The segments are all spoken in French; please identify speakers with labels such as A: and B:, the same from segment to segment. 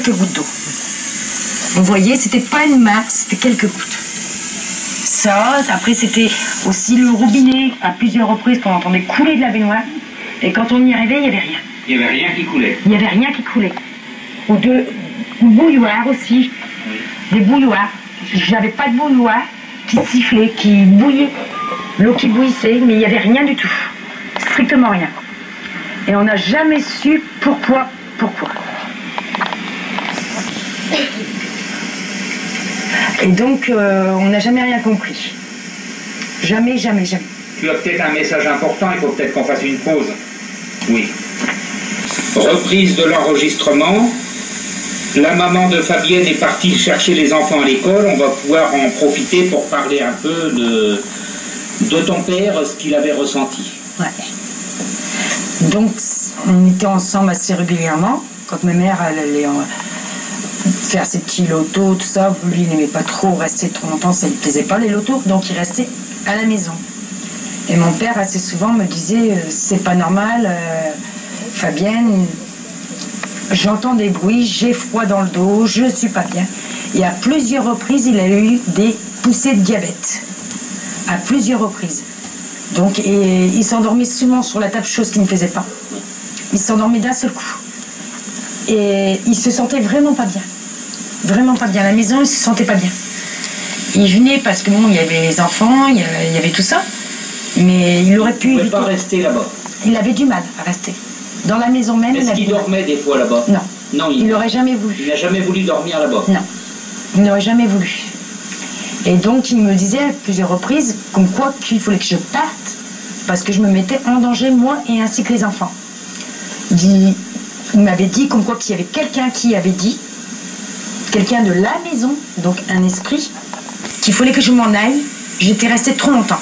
A: quelques gouttes d'eau. Vous voyez, c'était pas une masse, c'était quelques gouttes. Ça, après c'était aussi le robinet, à plusieurs reprises qu'on entendait couler de la baignoire. Et quand on y arrivait, il n'y avait rien.
B: Il n'y avait rien qui coulait.
A: Il n'y avait rien qui coulait. Ou de bouilloire aussi. Oui. Des bouilloires. J'avais pas de bouilloire qui sifflait, qui bouillait. L'eau qui bouillissait, mais il n'y avait rien du tout. Strictement rien. Et on n'a jamais su pourquoi. Et donc, on n'a jamais rien compris. Jamais.
B: Tu as peut-être un message important, il faut peut-être qu'on fasse une pause. Oui. Reprise de l'enregistrement. La maman de Fabienne est partie chercher les enfants à l'école. On va pouvoir en profiter pour parler un peu de ton père, ce qu'il avait ressenti.
A: Ouais. Donc, on était ensemble assez régulièrement. Quand ma mère elle allait faire ses petits lotos, tout ça, lui, il n'aimait pas trop rester trop longtemps, ça ne lui plaisait pas les lotos, donc il restait à la maison. Et mon père, assez souvent, me disait, c'est pas normal, Fabienne, j'entends des bruits, j'ai froid dans le dos, je suis pas bien. Et à plusieurs reprises, il a eu des poussées de diabète. À plusieurs reprises. Donc, et il s'endormait souvent sur la table, chose qu'il ne faisait pas. Il s'endormait d'un seul coup. Et il se sentait vraiment pas bien. Vraiment pas bien. À la maison, il se sentait pas bien. Il venait parce que bon, il y avait les enfants, il y avait tout ça. Mais il aurait pu...
B: Il ne pouvait pas rester là-bas.
A: Il avait du mal à rester. Dans la maison même,
B: Est-ce qu'il dormait des fois là-bas?
A: Non.
B: Non,
A: il n'aurait jamais voulu.
B: Il n'a jamais voulu dormir là-bas?
A: Non. Il n'aurait jamais voulu. Et donc, il me disait à plusieurs reprises, comme quoi qu'il fallait que je parte, parce que je me mettais en danger, moi, et ainsi que les enfants. Il m'avait dit, comme quoi qu'il y avait quelqu'un qui avait dit, quelqu'un de la maison, donc un esprit, qu'il fallait que je m'en aille. J'étais restée trop longtemps.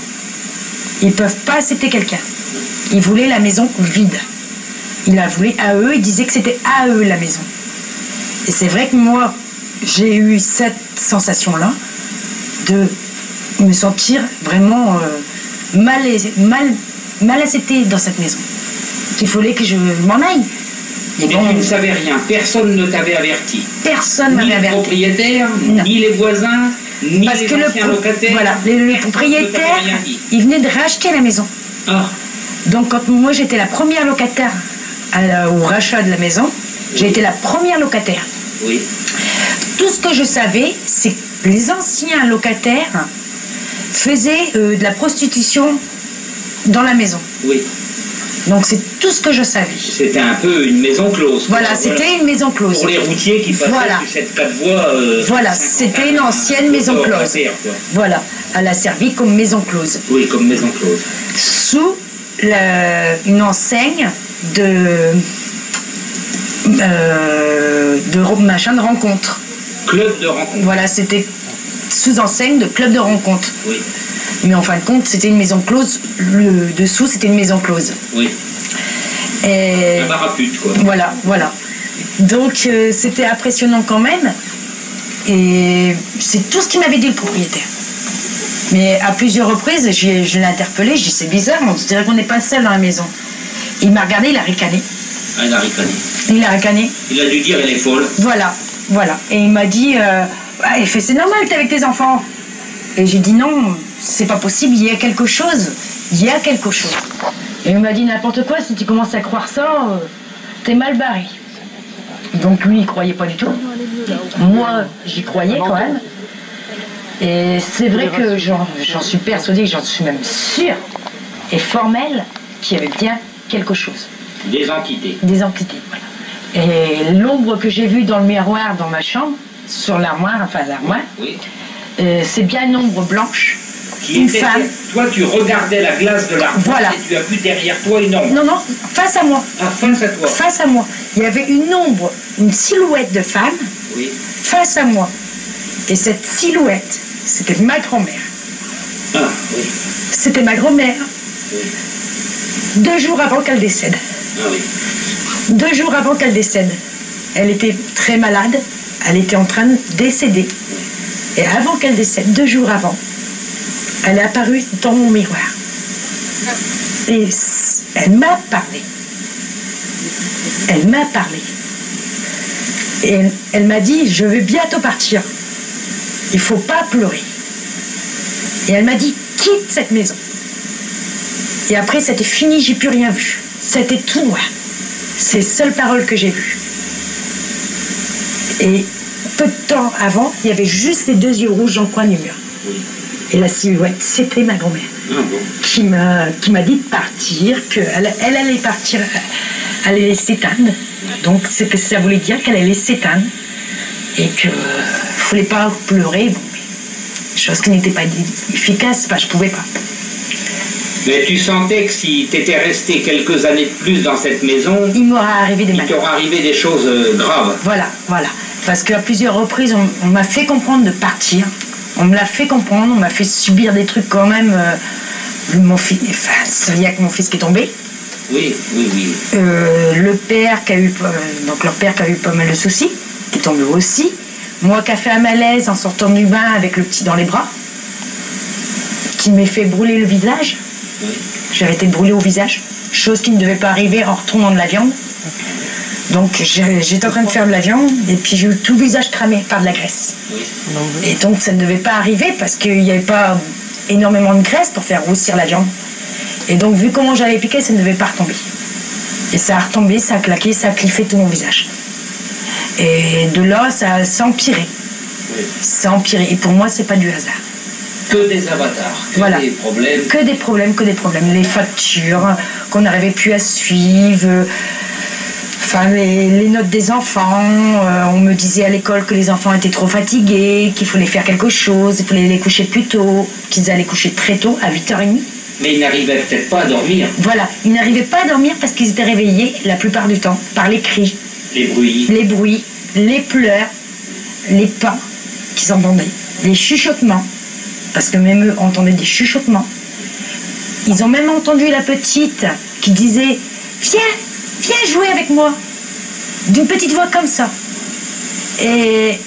A: Ils ne peuvent pas accepter quelqu'un. Ils voulaient la maison vide. Ils la voulaient à eux, ils disaient que c'était à eux la maison. Et c'est vrai que moi, j'ai eu cette sensation-là, de me sentir vraiment mal acceptée dans cette maison. Qu'il fallait que je m'en aille.
B: Mais bon, tu ne savais rien, personne ne t'avait averti.
A: Personne ne m'avait averti.
B: Ni le propriétaire, ni les voisins, ni
A: parce
B: les
A: que
B: anciens locataires.
A: Voilà, le propriétaire, il venait de racheter la maison.
B: Ah.
A: Donc quand moi j'étais la première locataire au rachat de la maison, j'ai été la première locataire.
B: Oui.
A: Tout ce que je savais, c'est que les anciens locataires faisaient de la prostitution dans la maison.
B: Oui.
A: Donc c'est tout ce que je savais.
B: C'était un peu une maison close.
A: Voilà, c'était une maison close.
B: Pour les routiers qui passaient sur cette 4 voies.
A: Voilà, c'était une ancienne maison close. Voilà, elle a servi comme maison close.
B: Oui, comme maison close.
A: Sous une enseigne de machin de rencontre.
B: Club de rencontre.
A: Voilà, c'était sous enseigne de club de rencontre.
B: Oui.
A: Mais en fin de compte, c'était une maison close. Le dessous, c'était une maison close.
B: Oui.
A: Et
B: un bar à pute, quoi.
A: Voilà. Donc, c'était impressionnant quand même. Et c'est tout ce qu'il m'avait dit, le propriétaire. Mais à plusieurs reprises, je l'ai interpellé. J'ai dit, c'est bizarre, on dirait qu'on n'est pas seul dans la maison. Il m'a regardé, il a ricané.
B: Ah, il a ricané.
A: Il a ricané.
B: Il a dû dire, elle est folle.
A: Voilà. Et il m'a dit, il fait, c'est normal, t'es avec tes enfants. Et j'ai dit, non, c'est pas possible, il y a quelque chose. Et il m'a dit, n'importe quoi, si tu commences à croire ça, t'es mal barré. Donc lui, il croyait pas du tout. Moi, j'y croyais quand même. Et c'est vrai que j'en suis persuadée, j'en suis même sûre et formelle qu'il y avait bien quelque chose.
B: Des entités.
A: Des entités, voilà. Et l'ombre que j'ai vue dans le miroir dans ma chambre, sur l'armoire,
B: oui.
A: C'est bien une ombre blanche.
B: Une femme. Toi, tu regardais la glace de l'armoire
A: voilà.
B: Et tu as vu derrière toi une ombre.
A: Non, face à moi.
B: Ah, face à toi.
A: Face à moi. Il y avait une ombre, une silhouette de femme,
B: oui.
A: Face à moi. Et cette silhouette, c'était ma grand-mère.
B: Ah, oui.
A: C'était ma grand-mère.
B: Oui.
A: 2 jours avant qu'elle décède.
B: Ah oui.
A: 2 jours avant qu'elle décède. Elle était très malade. Elle était en train de décéder. Et avant qu'elle décède, 2 jours avant, elle est apparue dans mon miroir. Et elle m'a parlé. Et elle m'a dit, je vais bientôt partir. Il faut pas pleurer. Et elle m'a dit, quitte cette maison. Et après, c'était fini, j'ai plus rien vu. C'était tout noir. C'est les seules paroles que j'ai vues. Et peu de temps avant, il y avait juste les 2 yeux rouges dans le coin du mur. Et la silhouette, c'était ma grand-mère. Qui m'a dit de partir, qu'elle allait partir, elle allait s'éteindre. Donc ça voulait dire qu'elle allait s'éteindre. Et qu'il ne fallait pas pleurer. Bon, chose qui n'était pas efficace, enfin, je ne pouvais pas.
B: Mais tu sentais que si tu étais resté quelques années de plus dans cette maison,
A: il m'aura arrivé des malheurs.
B: Il t'aura arrivé des choses graves.
A: Voilà. Parce qu'à plusieurs reprises, on m'a fait comprendre de partir. On me l'a fait comprendre, on m'a fait subir des trucs quand même. Mon fils, enfin, il y a que mon fils qui est tombé.
B: Oui.
A: Le père qui a eu, donc leur père qui a eu pas mal de soucis, qui est tombé aussi. Moi qui a fait un malaise en sortant du bain avec le petit dans les bras, qui m'ait fait brûler le visage.
B: Oui.
A: J'avais été brûlée au visage, chose qui ne devait pas arriver en retournant de la viande. Donc j'étais en train de faire de la viande et puis j'ai eu tout le visage cramé par de la graisse.
B: Oui.
A: Et donc ça ne devait pas arriver parce qu'il n'y avait pas énormément de graisse pour faire roussir la viande. Et donc vu comment j'avais piqué, ça ne devait pas retomber. Et ça a retombé, ça a claqué, ça a cliffé tout mon visage. Et de là, ça a empiré.
B: Oui.
A: Ça a empiré. Et pour moi, c'est pas du hasard.
B: Que des avatars,
A: voilà.
B: Des problèmes.
A: Que des problèmes. Les factures qu'on n'arrivait plus à suivre. Enfin, les notes des enfants, on me disait à l'école que les enfants étaient trop fatigués, qu'il fallait faire quelque chose, il fallait les coucher plus tôt, qu'ils allaient coucher très tôt, à 8h30.
B: Mais ils n'arrivaient peut-être pas à dormir.
A: Voilà, ils n'arrivaient pas à dormir parce qu'ils étaient réveillés la plupart du temps par les cris.
B: Les bruits.
A: Les bruits, les pleurs, les pas qu'ils entendaient, les chuchotements, parce que même eux entendaient des chuchotements. Ils ont même entendu la petite qui disait « Viens jouer avec moi !» d'une petite voix comme ça. Et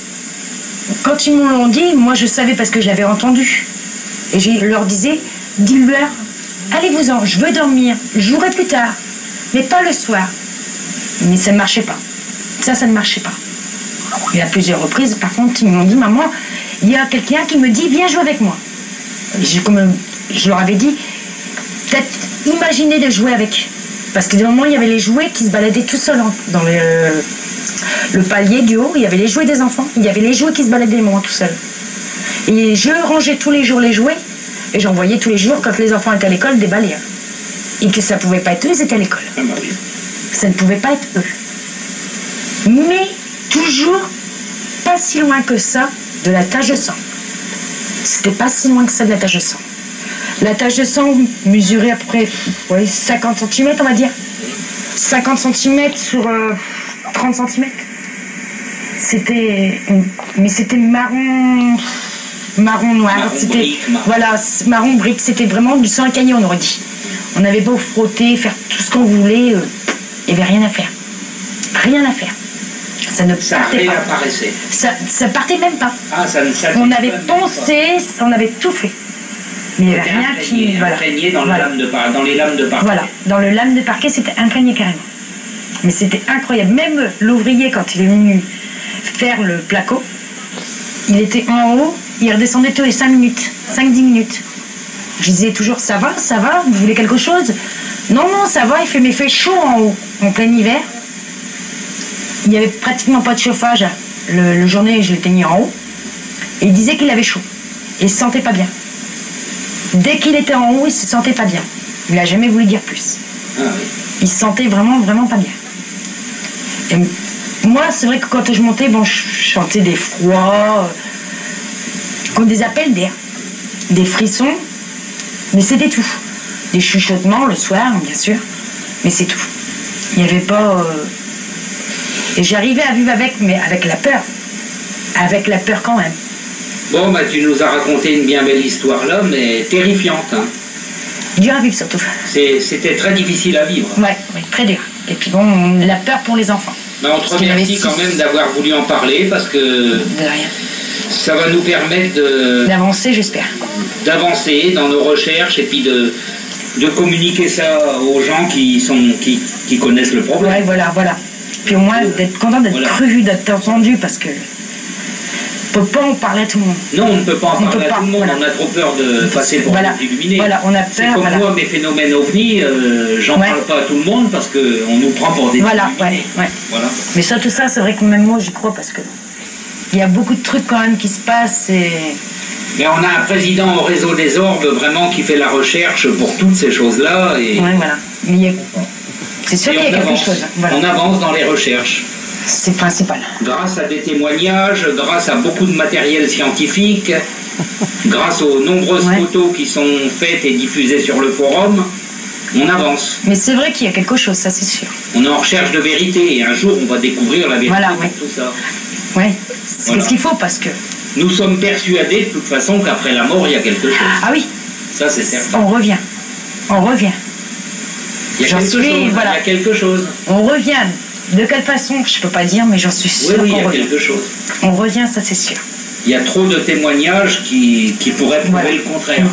A: quand ils me l'ont dit, moi je savais parce que j'avais entendu. Et je leur disais, dis-leur, allez-vous-en, je veux dormir, je jouerai plus tard, mais pas le soir. Mais ça ne marchait pas. Ça ne marchait pas. Et à plusieurs reprises, par contre, ils m'ont dit, maman, il y a quelqu'un qui me dit, viens jouer avec moi. Je leur avais dit, peut-être imaginez de jouer avec. Parce que du moment, il y avait les jouets qui se baladaient tout seuls dans le palier du haut. Il y avait les jouets des enfants. Il y avait les jouets qui se baladaient, moi, tout seul. Et je rangeais tous les jours les jouets. Et j'envoyais tous les jours, quand les enfants étaient à l'école, déballer. Et que ça ne pouvait pas être eux, ils étaient à l'école.
B: Ah bah oui.
A: Ça ne pouvait pas être eux. Mais toujours pas si loin que ça de la tache de sang. C'était pas si loin que ça de la tache de sang. La tache de sang mesurait à peu près 50 cm, on va dire. 50 cm sur 30 cm. C'était marron noir. C'était voilà, marron brique. C'était vraiment du sang à cagner, on aurait dit. On avait beau frotter, faire tout ce qu'on voulait, il n'y avait rien à faire. Rien à faire. Ça ne partait pas. Ça partait même pas.
B: Ah,
A: on avait poncé, on avait tout fait. Mais il n'y avait rien qui...
B: Imprégné dans les lames de parquet.
A: Voilà, dans le lame de parquet, c'était imprégné carrément. Mais c'était incroyable. Même l'ouvrier, quand il est venu faire le placo, il était en haut, il redescendait tous les 5 minutes, 5-10 minutes. Je disais toujours, ça va, vous voulez quelque chose? Non, ça va, mais il fait chaud en haut, en plein hiver. Il n'y avait pratiquement pas de chauffage. Le journée, je l'éteignais en haut. Et il disait qu'il avait chaud. Et il ne se sentait pas bien. Dès qu'il était en haut, il se sentait pas bien. Il n'a jamais voulu dire plus.
B: Ah oui.
A: Il se sentait vraiment pas bien. Et moi, c'est vrai que quand je montais, je sentais des froids, comme des appels d'air, des frissons, mais c'était tout. Des chuchotements le soir, bien sûr, mais c'est tout. Il n'y avait pas... Et j'arrivais à vivre avec, mais avec la peur. Avec la peur quand même.
B: Bon, tu nous as raconté une bien belle histoire là, mais terrifiante. Hein.
A: Dur à vivre surtout.
B: C'était très difficile à vivre.
A: Ouais, très dur. Et puis la peur pour les enfants.
B: On te remercie quand même d'avoir voulu en parler parce que
A: de rien.
B: Ça va nous permettre
A: d'avancer, j'espère.
B: D'avancer dans nos recherches et puis de communiquer ça aux gens qui connaissent le problème.
A: Ouais, voilà. Puis au moins d'être content d'être cru, d'être entendu, parce que on ne peut pas en parler à tout le monde.
B: Non, on ne peut pas en parler à tout le monde, on a trop peur de passer pour des illuminés.
A: Voilà, on a peur.
B: C'est comme moi, mes phénomènes ovnis, j'en parle pas à tout le monde parce qu'on nous prend pour des illuminés. Voilà.
A: Mais ça, tout ça, c'est vrai que même moi, j'y crois, parce que il y a beaucoup de trucs quand même qui se passent.
B: Mais on a un président au réseau des orbes vraiment qui fait la recherche pour toutes ces choses-là. Et...
A: Oui, voilà. Mais c'est sûr qu'il y a quelque chose. Voilà.
B: On avance dans les recherches.
A: C'est principal.
B: Grâce à des témoignages, grâce à beaucoup de matériel scientifique, grâce aux nombreuses photos qui sont faites et diffusées sur le forum, on avance.
A: Mais c'est vrai qu'il y a quelque chose, ça c'est sûr.
B: On est en recherche de vérité et un jour on va découvrir la vérité de tout ça.
A: Oui, c'est ce qu'il faut parce que...
B: Nous sommes persuadés de toute façon qu'après la mort il y a quelque chose.
A: Ah oui.
B: Ça c'est certain.
A: On revient. On revient.
B: Il y a il y a quelque chose.
A: On revient. De quelle façon, je ne peux pas dire, mais j'en suis sûre
B: qu'on revient. Oui, il y a quelque chose.
A: On revient, ça c'est sûr.
B: Il y a trop de témoignages qui pourraient prouver le contraire.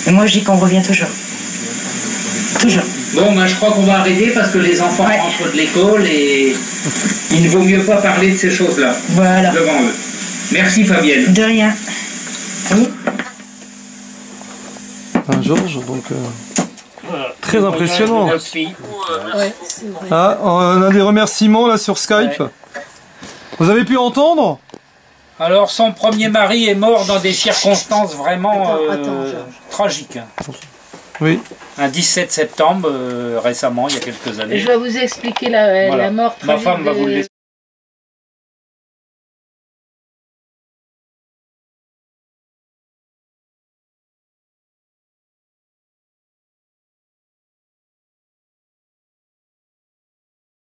A: Mais moi je dis qu'on revient toujours. Toujours.
B: Bon, je crois qu'on va arrêter parce que les enfants rentrent de l'école et il ne vaut mieux pas parler de ces choses-là devant eux. Merci Fabienne.
A: De rien. Oui.
C: Georges, donc très impressionnant. Ah, on a des remerciements là sur Skype. Ouais. Vous avez pu entendre?
B: Alors son premier mari est mort dans des circonstances vraiment tragiques.
C: Oui.
B: Un 17 septembre récemment, il y a quelques années.
D: Je vais vous expliquer la mort tragique.
B: Ma femme va vous le